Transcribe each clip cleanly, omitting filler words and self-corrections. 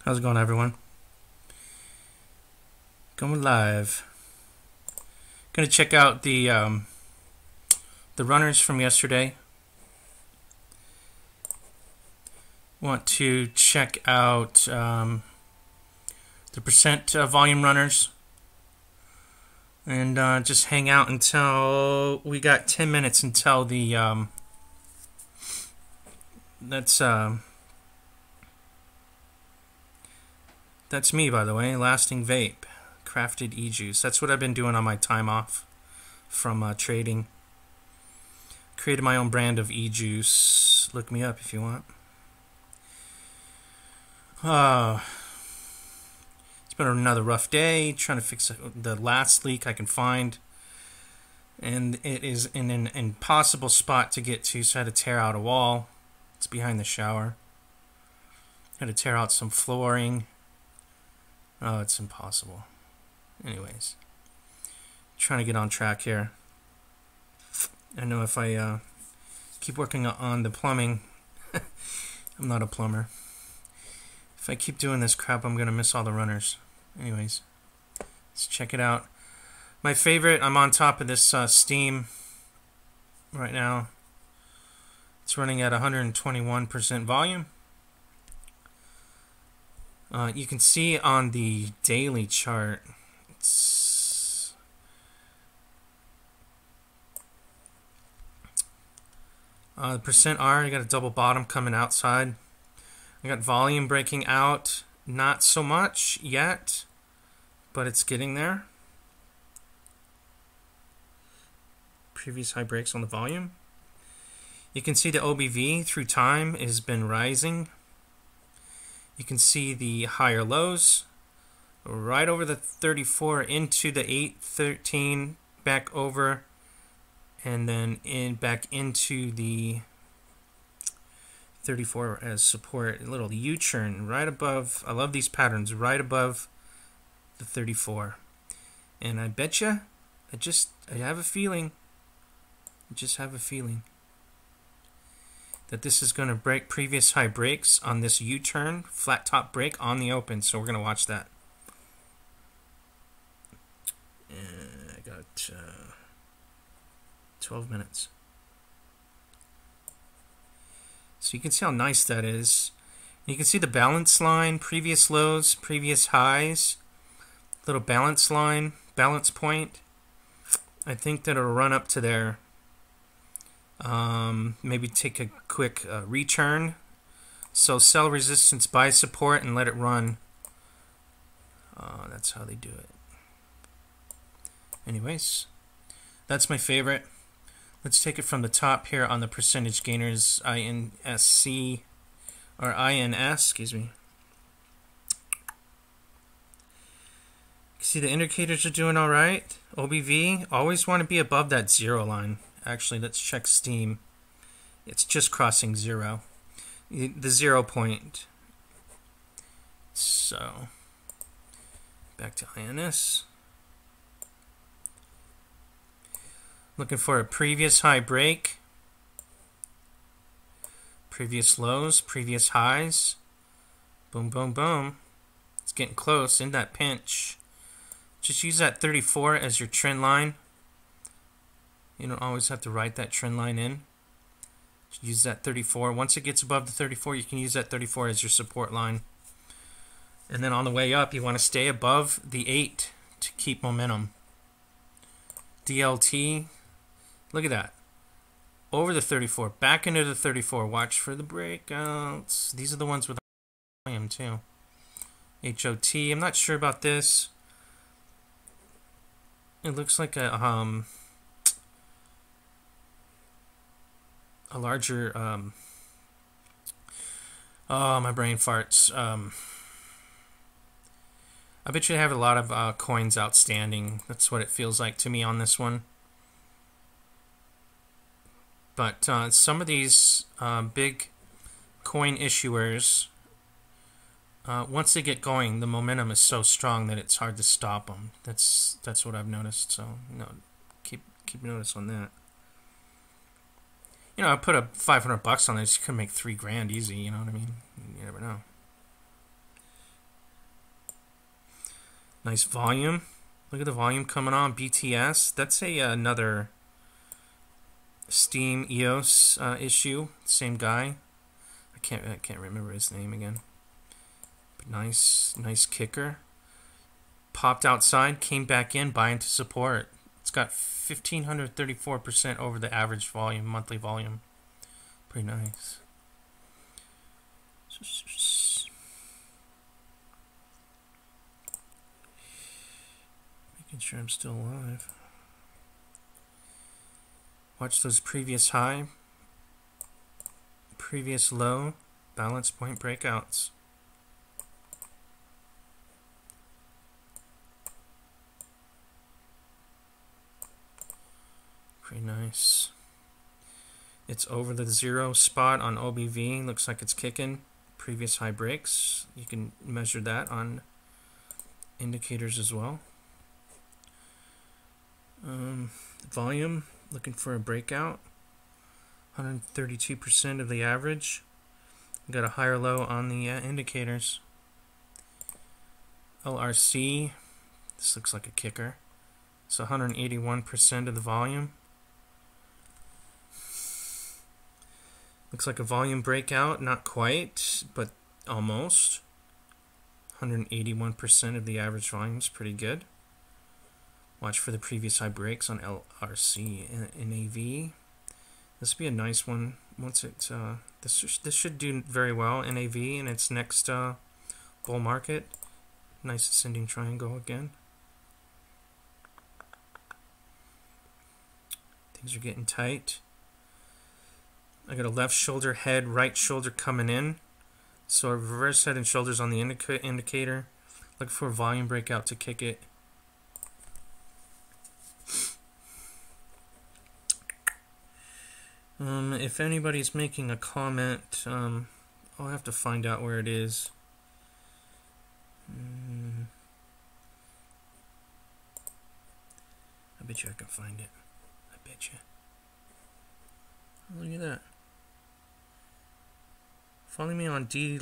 How's it going, everyone? Going live. Gonna check out the runners from yesterday. Want to check out the percent volume runners, and just hang out until we got 10 minutes until the that's me, by the way. Lasting Vape, crafted e-juice. That's what I've been doing on my time off from trading. Created my own brand of e-juice. Look me up if you want. It's been another rough day trying to fix the last leak I can find, and it is in an impossible spot to get to, so I had to tear out a wall. It's behind the shower. Had to tear out some flooring. Oh, it's impossible. Anyways, trying to get on track here. I know if I keep working on the plumbing, I'm not a plumber. If I keep doing this crap, I'm going to miss all the runners. Anyways, let's check it out. My favorite, I'm on top of this Steam right now. It's running at 121% volume. You can see on the daily chart, it's the percent R, you got a double bottom coming outside. I got volume breaking out, not so much yet, but it's getting there. Previous high breaks on the volume. You can see the OBV through time has been rising. You can see the higher lows right over the 34 into the 813, back over, and then back into the 34 as support. A little U-turn right above. I love these patterns right above the 34. And I betcha, I have a feeling, that this is going to break previous high breaks on this U-turn, flat top break on the open. So we're going to watch that. And I got 12 minutes. So you can see how nice that is. You can see the balance line, previous lows, previous highs, little balance line, balance point. I think that it'll run up to there. Maybe take a quick return. So sell resistance, buy support, and let it run. That's how they do it. Anyways, that's my favorite. Let's take it from the top here on the percentage gainers, INSC, or INS, excuse me. See, the indicators are doing all right. OBV, always want to be above that 0 line. Actually, let's check Steam. It's just crossing 0. The 0 point. So, back to INS. Looking for a previous high break. Previous lows, previous highs. Boom, boom, boom. It's getting close in that pinch. Just use that 34 as your trend line. You don't always have to write that trend line in. Just use that 34. Once it gets above the 34, you can use that 34 as your support line. And then on the way up, you want to stay above the 8 to keep momentum. DLT, look at that. Over the 34, back into the 34. Watch for the breakouts. These are the ones with volume too. HOT, I'm not sure about this. It looks like a larger oh, my brain farts. I bet you have a lot of coins outstanding. That's what it feels like to me on this one. But some of these big coin issuers, once they get going, the momentum is so strong that it's hard to stop them. That's what I've noticed. So keep notice on that. You know, I put up $500 on this. You could make $3 grand easy. You know what I mean? You never know. Nice volume. Look at the volume coming on. BTS. That's another Steam EOS issue. Same guy. I can't remember his name again. But nice kicker. Popped outside, came back in, buying to support. It's got 1,534% over the average volume, monthly volume. Pretty nice. Making sure I'm still alive. Watch those previous high, previous low, balance point breakouts. Pretty nice. It's over the 0 spot on OBV. Looks like it's kicking. Previous high breaks. You can measure that on indicators as well. Volume, looking for a breakout. 132% of the average. Got a higher low on the indicators. LRC, this looks like a kicker. It's 181% of the volume. Looks like a volume breakout, not quite, but almost. 181% of the average volume is pretty good. Watch for the previous high breaks on LRC and NAV. This would be a nice one. Once it this should do very well. NAV in its next bull market. Nice ascending triangle again. Things are getting tight. I got a left shoulder head, right shoulder coming in. So a reverse head and shoulders on the indicator. Look for a volume breakout to kick it. If anybody's making a comment, I'll have to find out where it is. I bet you I can find it. I bet you. Look at that. Follow me on D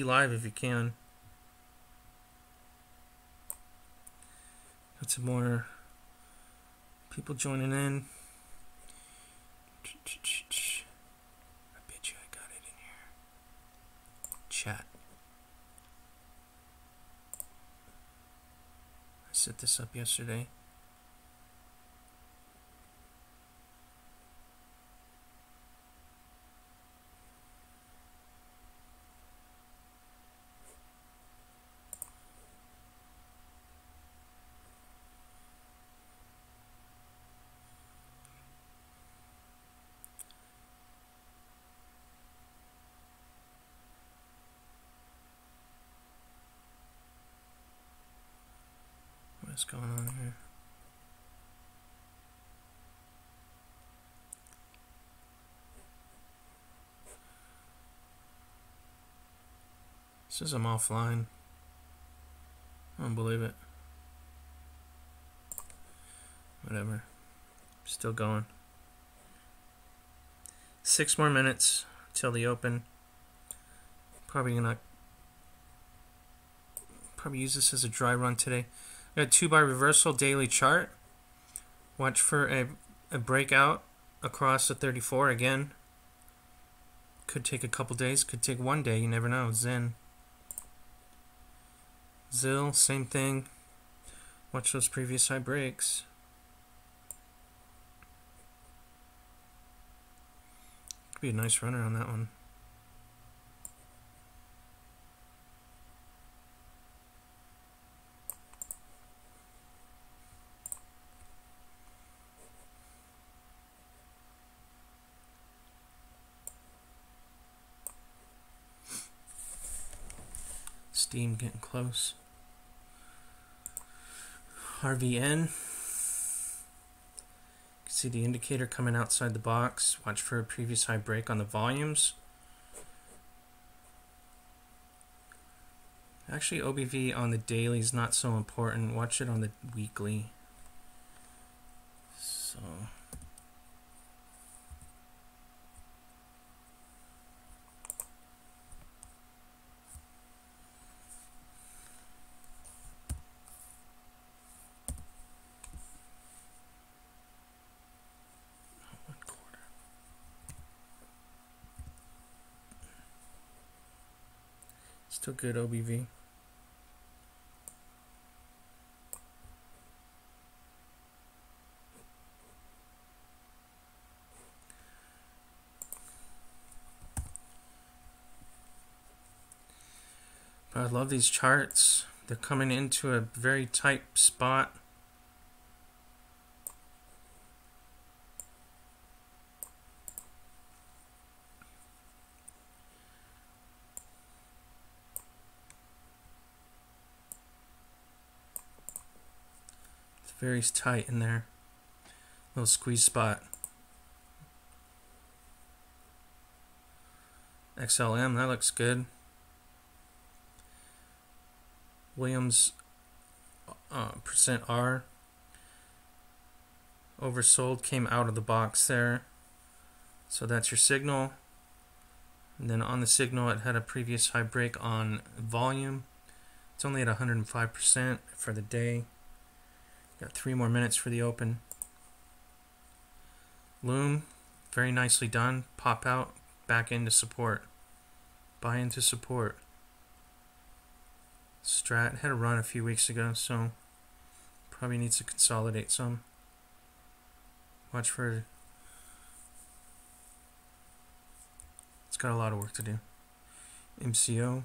Live if you can. Got some more people joining in. I bet you I got it in here. Chat. I set this up yesterday. What's going on here? It says I'm offline. I don't believe it. Whatever. Still going. 6 more minutes till the open. Probably use this as a dry run today. Got 2-bar reversal daily chart. Watch for a breakout across the 34 again. Could take a couple days, could take 1 day, you never know. Zen. ZIL, same thing. Watch those previous high breaks. Could be a nice runner on that one. Steam getting close. RVN. You can see the indicator coming outside the box. Watch for a previous high break on the volumes. Actually, OBV on the daily is not so important. Watch it on the weekly. So Still good OBV. But I love these charts. They're coming into a very tight spot. It's very tight in there. Little squeeze spot. XLM, that looks good. Williams percent %R oversold, came out of the box there. So that's your signal. And then on the signal, it had a previous high break on volume. It's only at 105% for the day. Got 3 more minutes for the open. Loom, very nicely done. Pop out, back into support. Buy into support. Strat had a run a few weeks ago, so probably needs to consolidate some. Watch for... It's got a lot of work to do. MCO.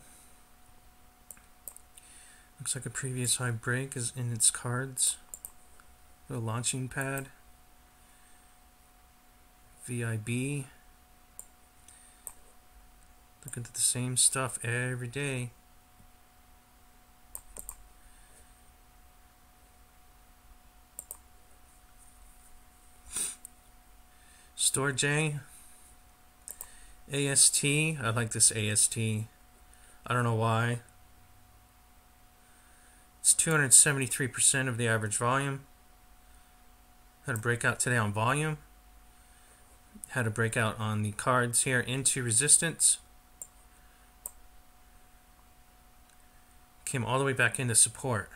Looks like a previous high break is in its cards. The launching pad. VIB. Looking at the same stuff every day. Store J. AST. I like this AST. I don't know why. It's 273% of the average volume. Had a breakout today on volume. Had a breakout on the cards here into resistance. Came all the way back into support.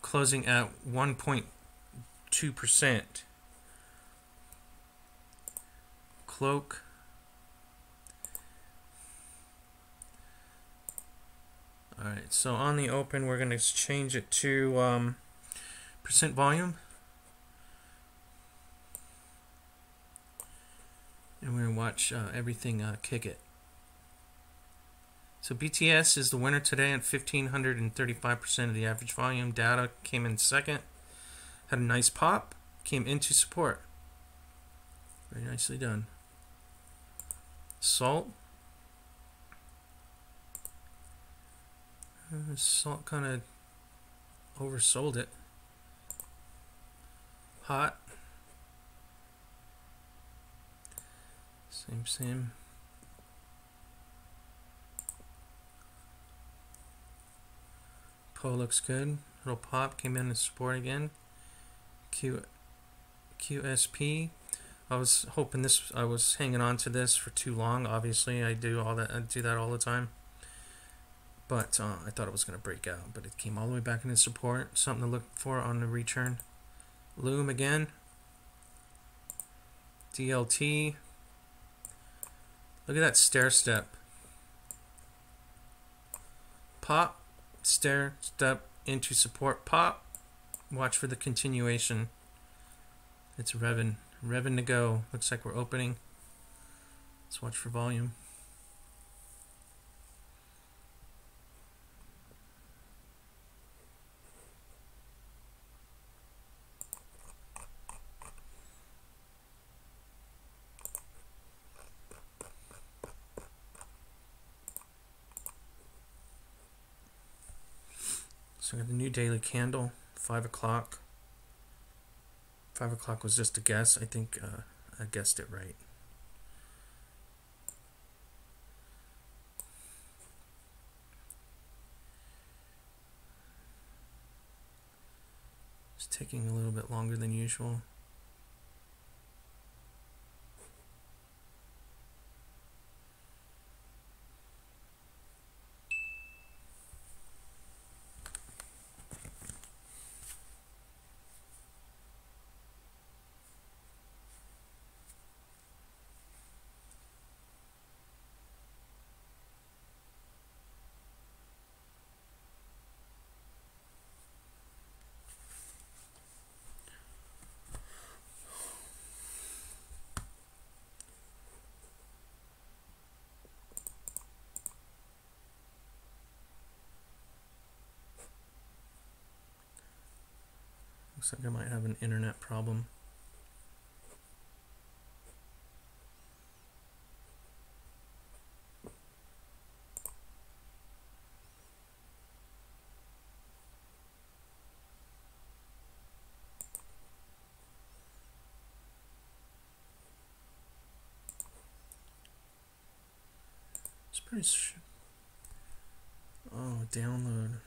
Closing at 1.2%. Cloak. Alright, so on the open, we're going to change it to percent volume. And we're going to watch everything kick it. So BTS is the winner today at 1,535% of the average volume. Data came in second. Had a nice pop. Came into support. Very nicely done. Salt. Salt kind of oversold it. Hot. Same. Poe looks good. Little pop, came in to support again. QSP. I was hoping this. I was hanging on to this for too long. Obviously, I do all that. I do that all the time. But I thought it was going to break out, but it came all the way back into support. Something to look for on the return. Loom again. DLT. Look at that stair step. Pop, stair step into support. Pop. Watch for the continuation. It's revving to go. Looks like we're opening. Let's watch for volume. So I got the new daily candle, 5 o'clock. 5 o'clock was just a guess. I think I guessed it right. It's taking a little bit longer than usual. Looks like I might have an internet problem. It's pretty. Oh, download.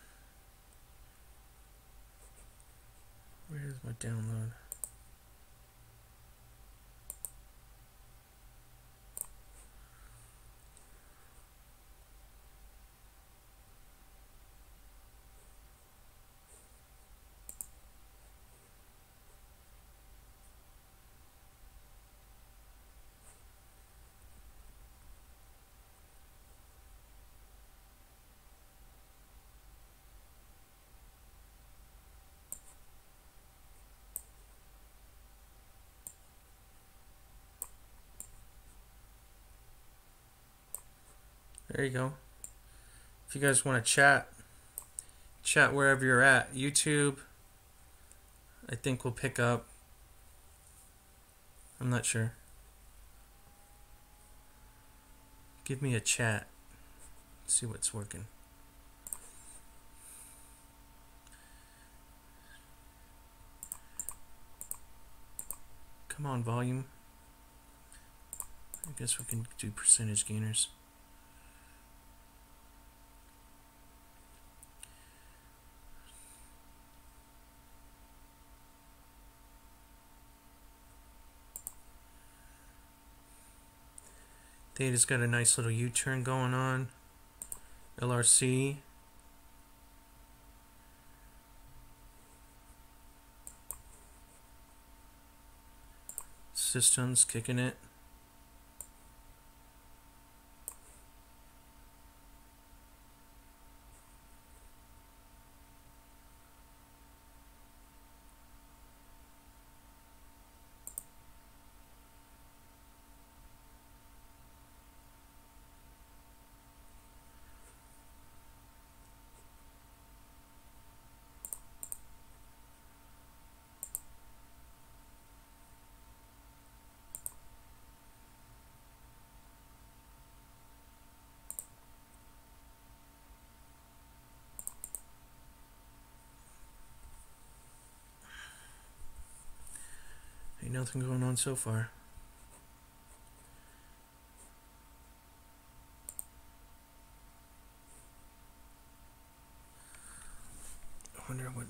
Where's my download? There you go. If you guys want to chat wherever you're at. YouTube, I think will pick up. I'm not sure. Give me a chat. See what's working. Come on, volume. I guess we can do percentage gainers. Theta's got a nice little U-turn going on. LRC. Systems kicking it. Ain't nothing going on so far. I wonder what.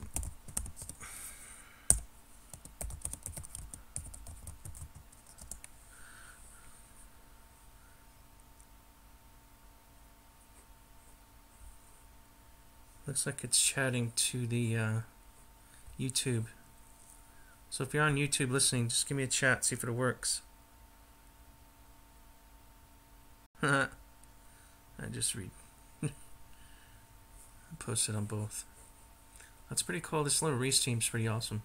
Looks like it's chatting to the YouTube. So if you're on YouTube listening, just give me a chat, see if it works. I just read. I posted on both. That's pretty cool. This little race team's pretty awesome.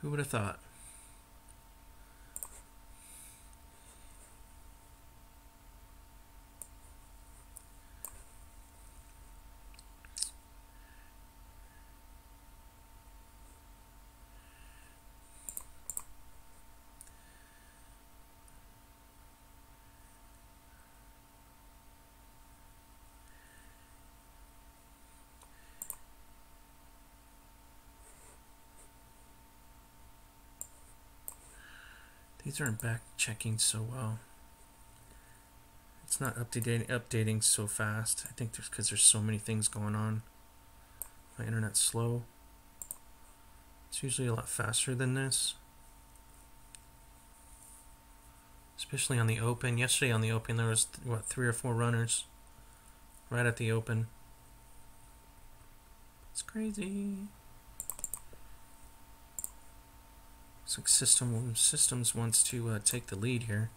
Who would have thought? These aren't back checking so well. It's not updating so fast. I think because there's so many things going on. My internet's slow. It's usually a lot faster than this. Especially on the open. Yesterday on the open there was, what, 3 or 4 runners right at the open. It's crazy. Looks like Systems wants to take the lead here.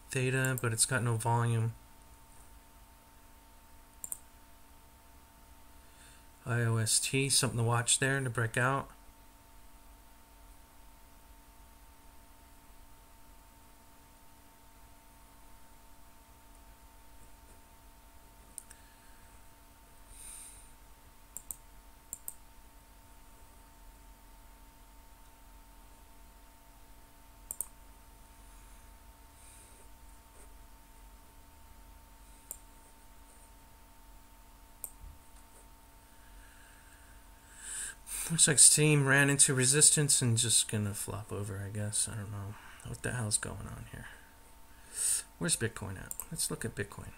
Theta, but it's got no volume. IOST, something to watch there to break out. Looks like Steam ran into resistance and just gonna flop over, I guess. I don't know what the hell's going on here. Where's Bitcoin at? Let's look at Bitcoin.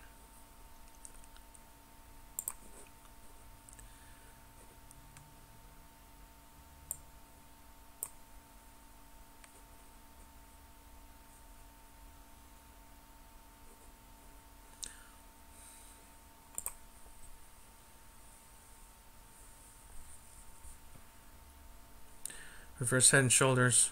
Reverse head and shoulders.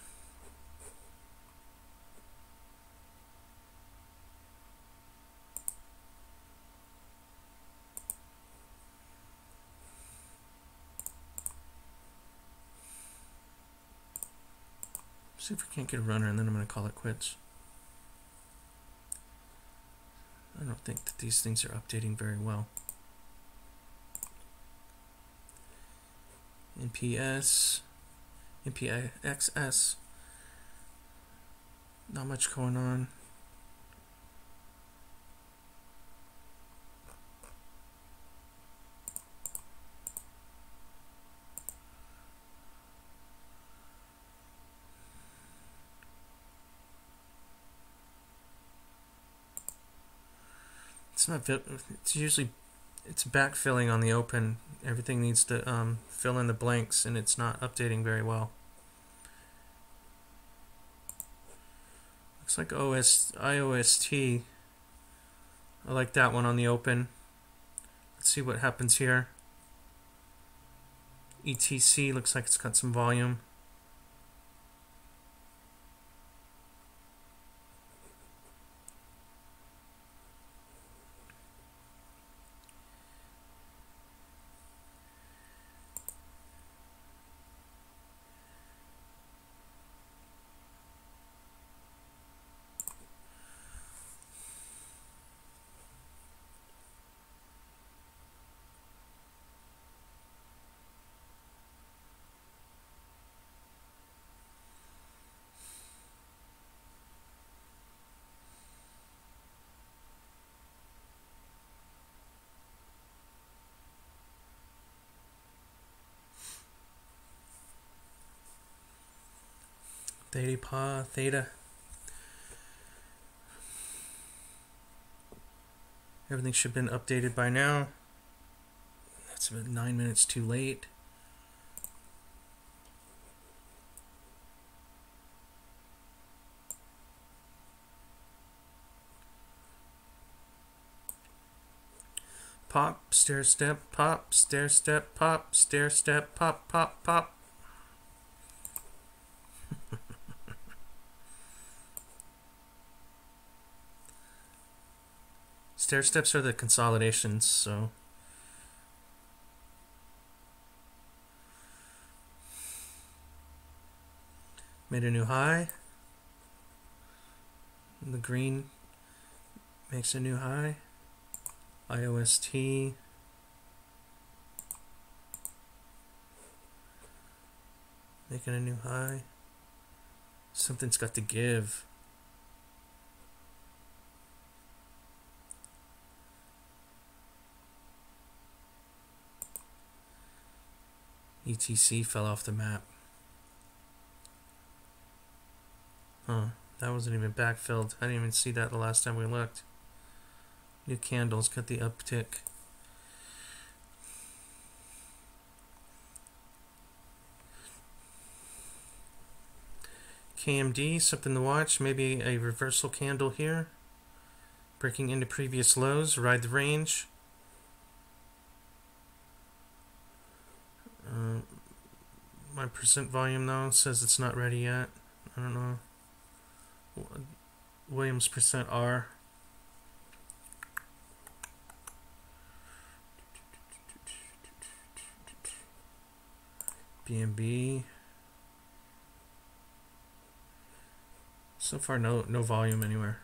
See if we can't get a runner, and then I'm going to call it quits. I don't think that these things are updating very well. NPS, NPXS, not much going on. It's not. It's usually it's backfilling on the open. Everything needs to fill in the blanks, and it's not updating very well. Looks like IOST. I like that one on the open. Let's see what happens here. ETC looks like it's got some volume. Theta. Everything should have been updated by now. That's about 9 minutes too late. Pop, stair step, pop, stair step, pop, stair step, pop, pop, pop. Stair steps are the consolidations, so made a new high. The green makes a new high. IOST. Making a new high. Something's got to give. ETC fell off the map. Huh, that wasn't even backfilled. I didn't even see that the last time we looked. New candles got the uptick. KMD, something to watch. Maybe a reversal candle here. Breaking into previous lows. Ride the range. My percent volume though says it's not ready yet. I don't know. Williams percent R. BNB. So far no volume anywhere.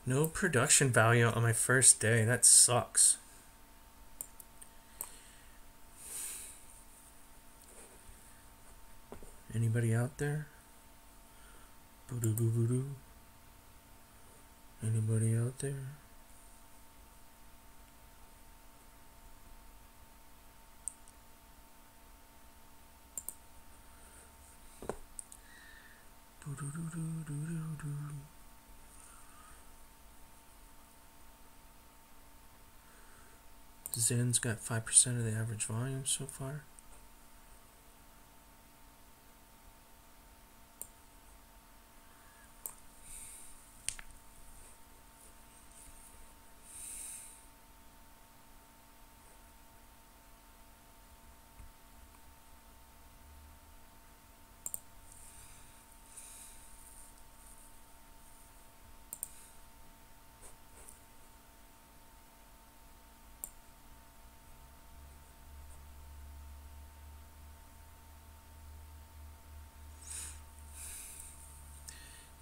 No production value on my first day. That sucks. Anybody out there? Boo-doo boo boo doo. Anybody out there? Boo-doo-doo-doo-doo-doo-doo. Zen's got 5% of the average volume so far.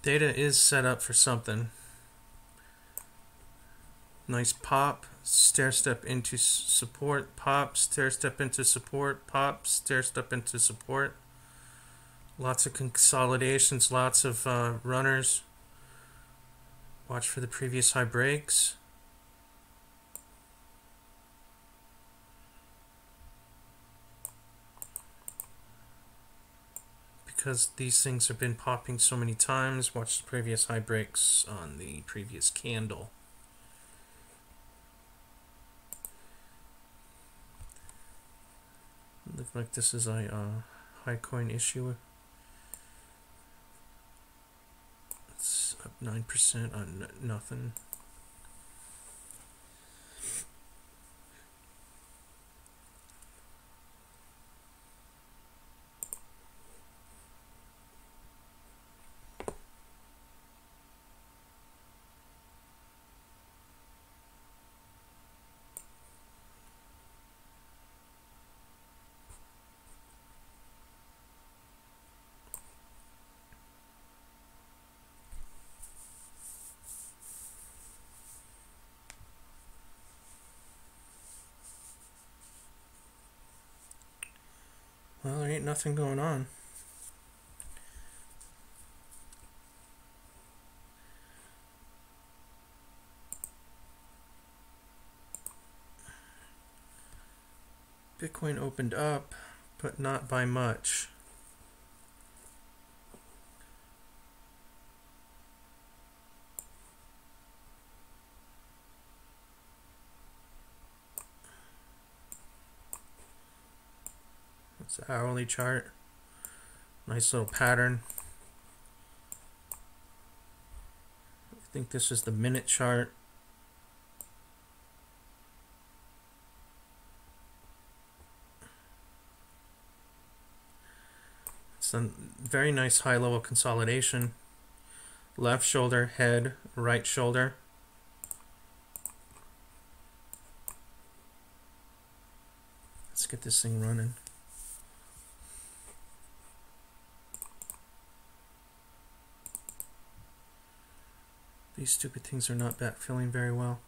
Data is set up for something. Nice pop, stair step into support, pop, stair step into support, pop, stair step into support. Lots of consolidations, lots of runners. Watch for the previous high breaks. Because these things have been popping so many times, watch the previous high breaks on the previous candle. Looks like this is a high coin issue. It's up 9% on nothing. Well, there ain't nothing going on. Bitcoin opened up, but not by much. It's the hourly chart. Nice little pattern. I think this is the minute chart. It's a very nice high level consolidation. Left shoulder, head, right shoulder. Let's get this thing running. These stupid things are not backfilling very well.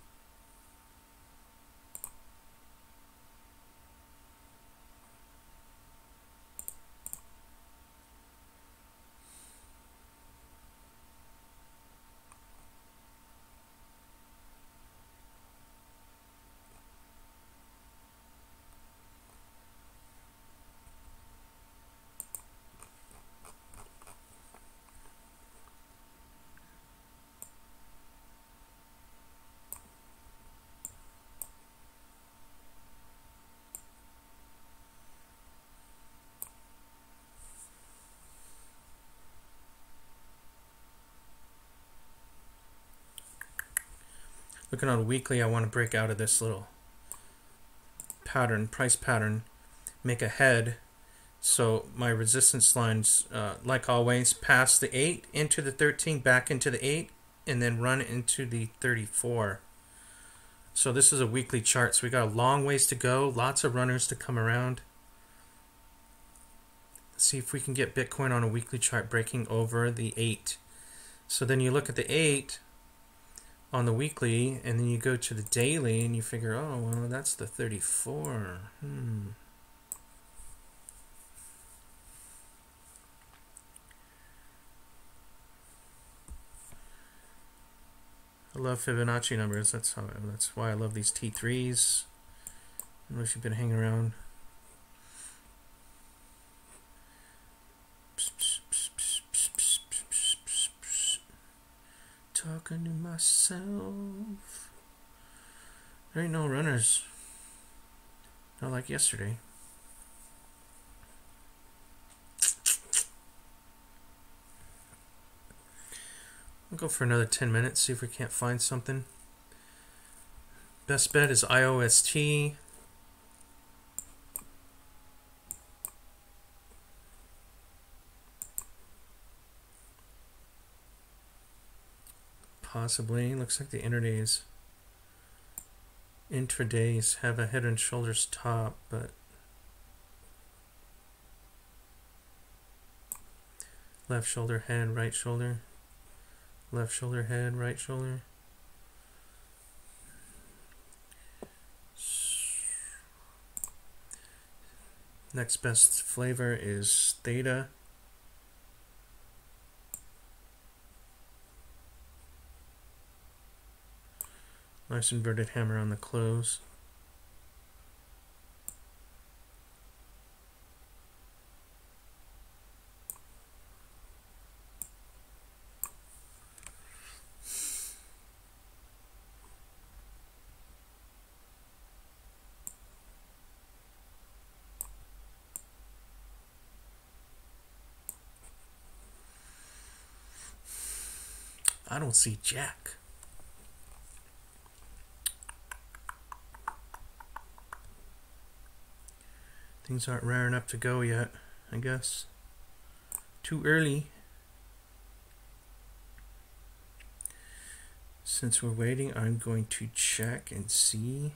Looking on a weekly, I want to break out of this little pattern, price pattern, make a head. So my resistance lines, like always, pass the 8 into the 13, back into the 8, and then run into the 34. So this is a weekly chart, so we got a long ways to go, lots of runners to come around. Let's see if we can get Bitcoin on a weekly chart breaking over the 8. So then you look at the 8, on the weekly, and then you go to the daily and you figure, oh, well, that's the 34. I love Fibonacci numbers. That's why I love these T3s. Unless you've been hanging around. Talking to myself. There ain't no runners. Not like yesterday. We'll go for another 10 minutes, see if we can't find something. Best bet is IOST. Possibly. Looks like the intradays have a head and shoulders top, but left shoulder, head, right shoulder. Left shoulder, head, right shoulder. Next best flavor is theta. Nice inverted hammer on the close. I don't see jack. Things aren't raring up to go yet, I guess. Too early. Since we're waiting, I'm going to check and see.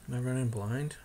Am I running blind?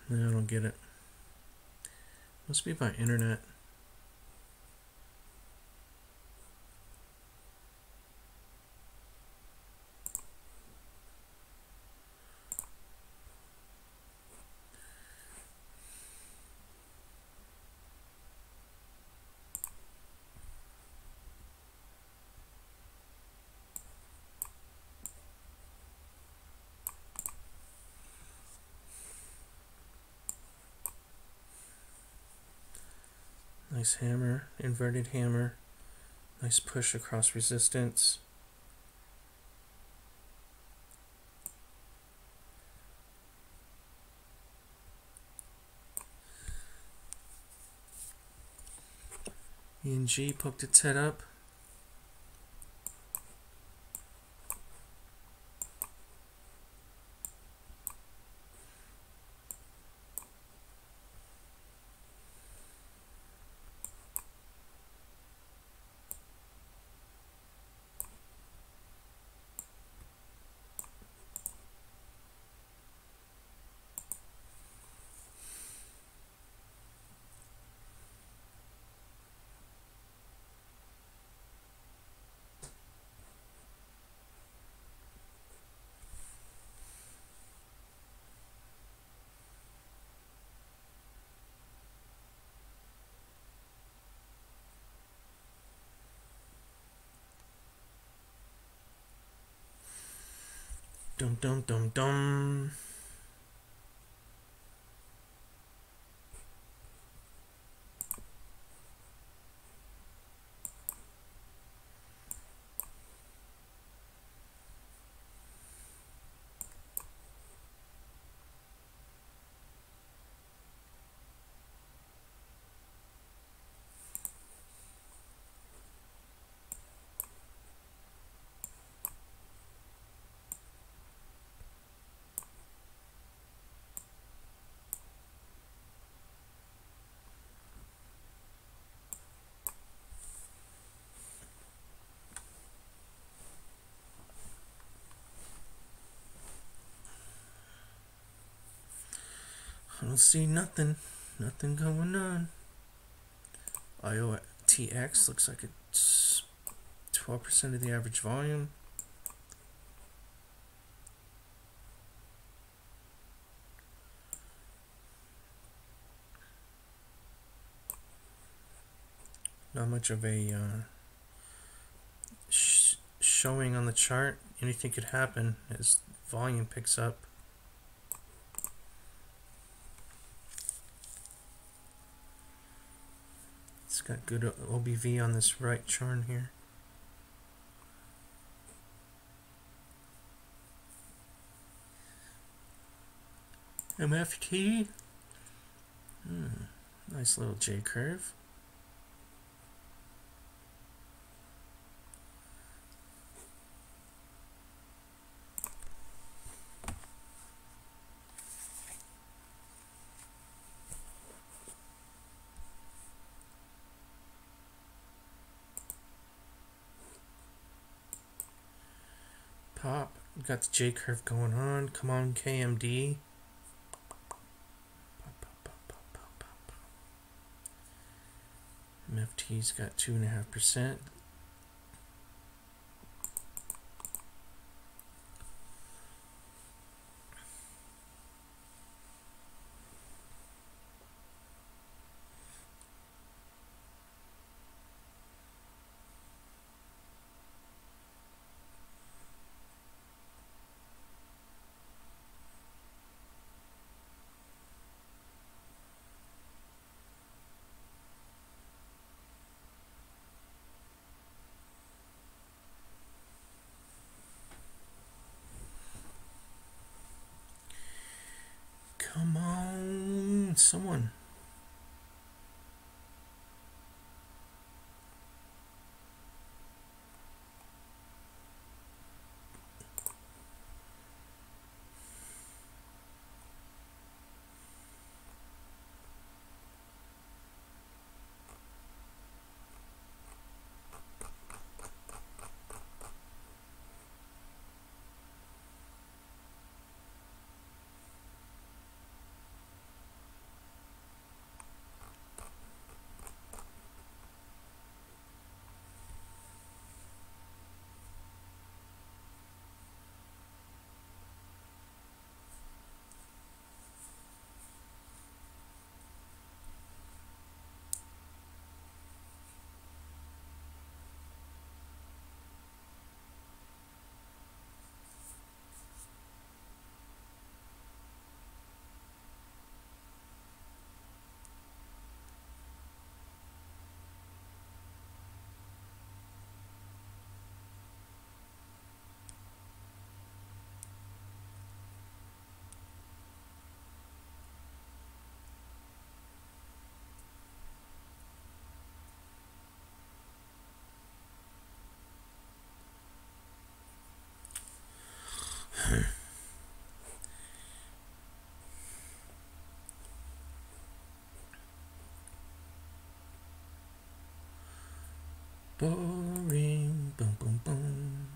No, I don't get it. Must be my internet. Nice hammer, inverted hammer. Nice push across resistance. ENG poked its head up. Dum dum dum dum. I don't see nothing going on. IOTX looks like it's 12% of the average volume. Not much of a showing on the chart. Anything could happen as volume picks up. It's got good OBV on this right chart here. MFT. Nice little J curve. Pop. We've got the J curve going on. Come on, KMD. MFT's got 2.5%. Come on, someone. Boring. Boom, boom, boom.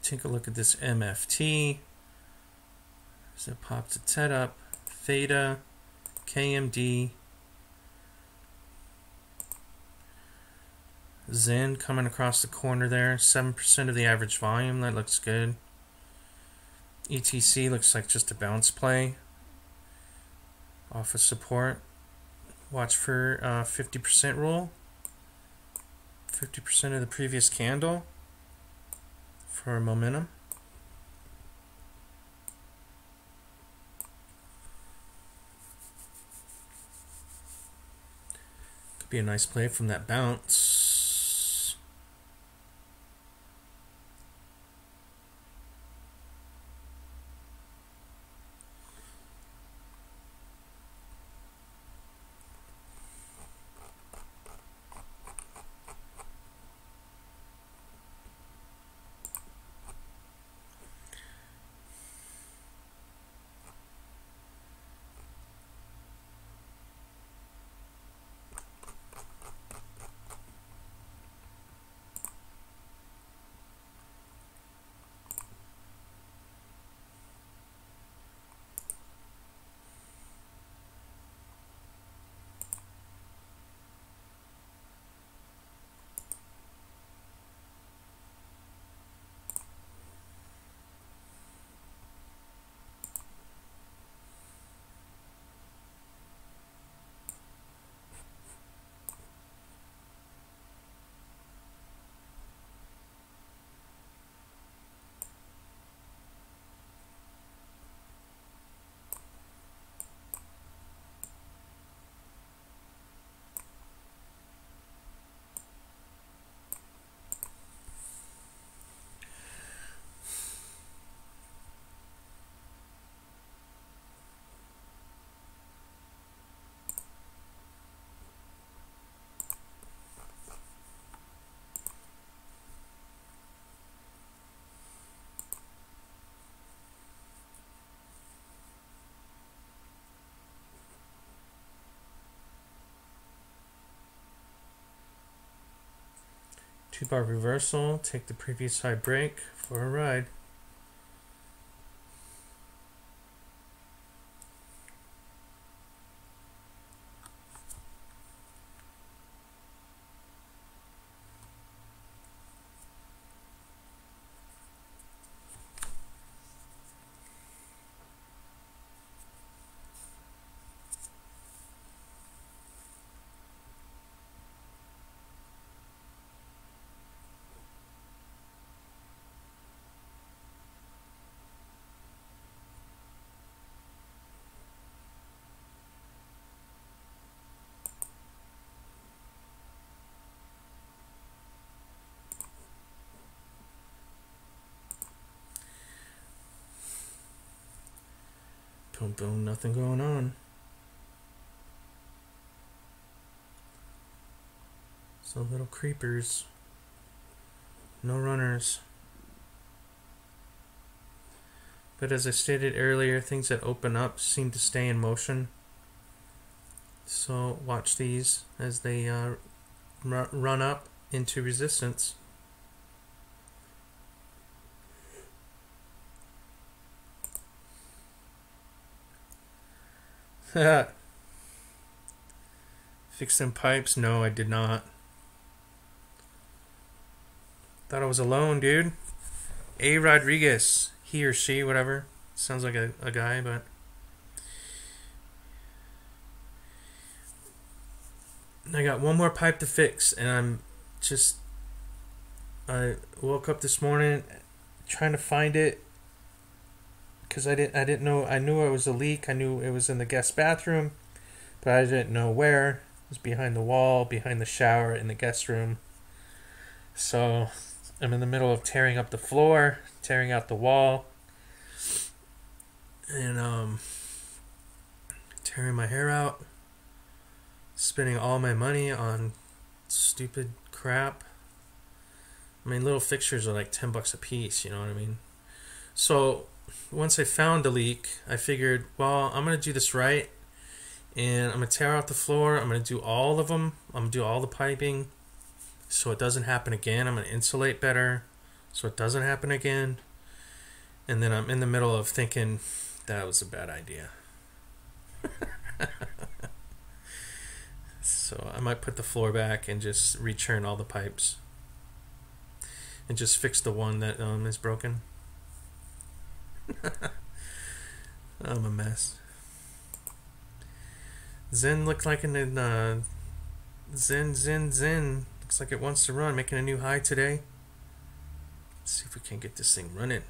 Take a look at this MFT. So it pops its head up. Theta, KMD, Zen coming across the corner there. 7% of the average volume. That looks good. ETC looks like just a bounce play off of support. Watch for 50% rule. 50% of the previous candle for momentum. Be a nice play from that bounce. Two-bar reversal, take the previous high break for a ride. Boom, boom, nothing going on. So little creepers. No runners. But as I stated earlier, things that open up seem to stay in motion. So watch these as they run up into resistance. Fix them pipes? No, I did not. Thought I was alone, dude. A. Rodriguez. He or she, whatever. Sounds like a guy, but... I got one more pipe to fix, and I woke up this morning trying to find it because I didn't know. I knew it was a leak. I knew it was in the guest bathroom, but I didn't know where. It was behind the wall, behind the shower, in the guest room. So I'm in the middle of tearing up the floor, tearing out the wall, and tearing my hair out, spending all my money on stupid crap. I mean, little fixtures are like $10 a piece, you know what I mean? So once I found the leak, I figured, well, I'm going to do this right, and I'm going to tear out the floor. I'm going to do all of them. I'm going to do all the piping so it doesn't happen again. I'm going to insulate better so it doesn't happen again. And then I'm in the middle of thinking that was a bad idea. So I might put the floor back and just rechurn all the pipes and just fix the one that is broken. I'm a mess. Zen looked like an Zen looks like it wants to run, making a new high today. Let's see if we can get this thing running.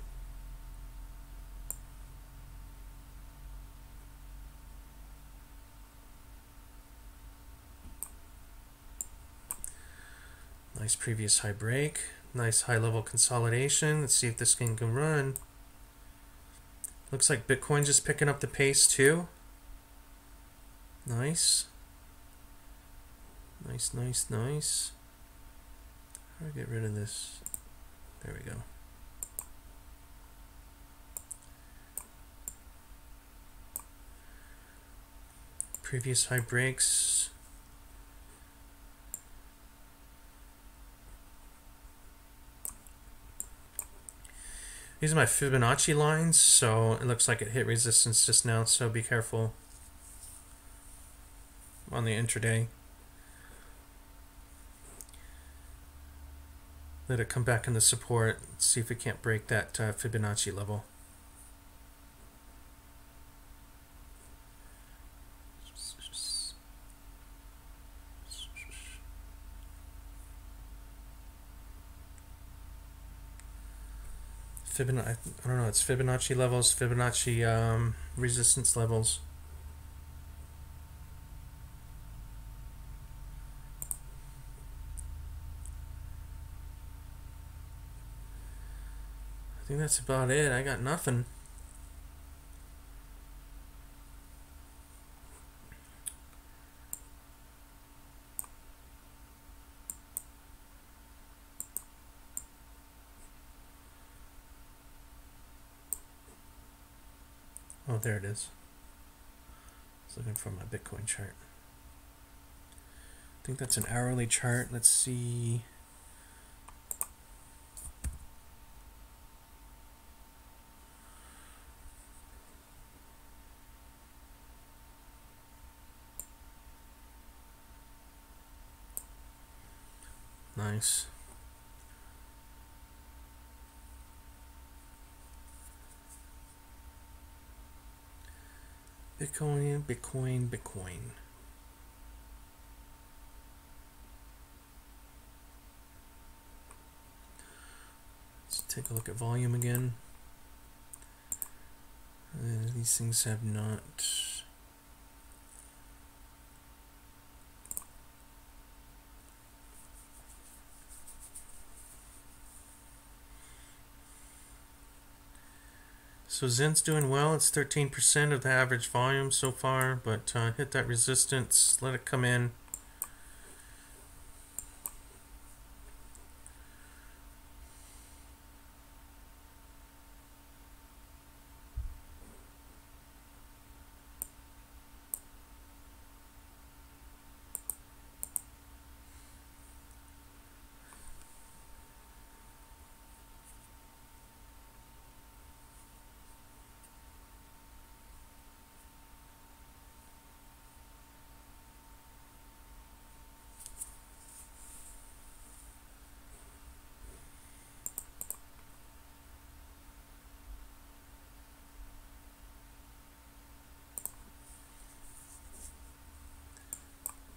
Nice previous high break. Nice high level consolidation. Let's see if this thing can run. Looks like Bitcoin just picking up the pace too. Nice. Nice, nice, nice. How do I get rid of this? There we go. Previous high breaks. These are my Fibonacci lines, so it looks like it hit resistance just now, so be careful on the intraday. Let it come back in the support, see if it can't break that Fibonacci level. I don't know, it's Fibonacci levels, Fibonacci resistance levels. I think that's about it. I got nothing. Oh, there it is. I was looking for my Bitcoin chart. I think that's an hourly chart. Let's see. Nice. Bitcoin, Bitcoin, Bitcoin. Let's take a look at volume again. These things have not... So Zen's doing well. It's 13% of the average volume so far, but hit that resistance, let it come in.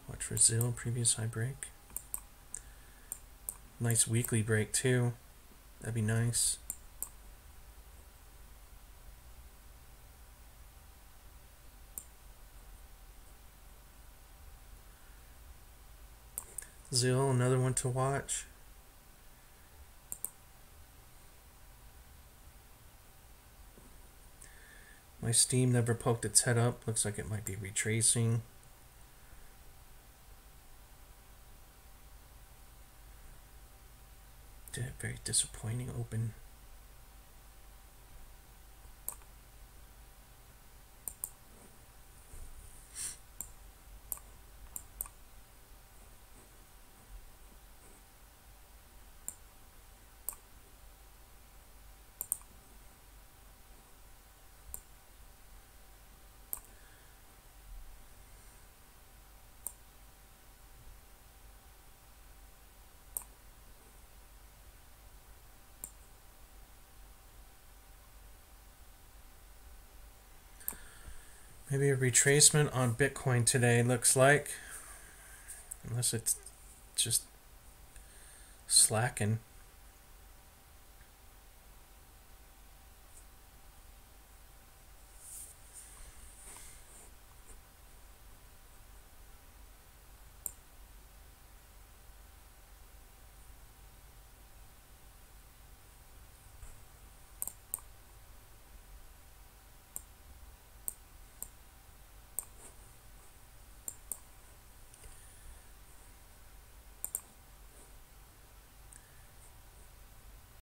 Watch for ZIL, previous high break. Nice weekly break too. That'd be nice. ZIL, another one to watch. My Steam never poked its head up. Looks like it might be retracing. Very disappointing open. Maybe a retracement on Bitcoin today, looks like. Unless it's just slacking.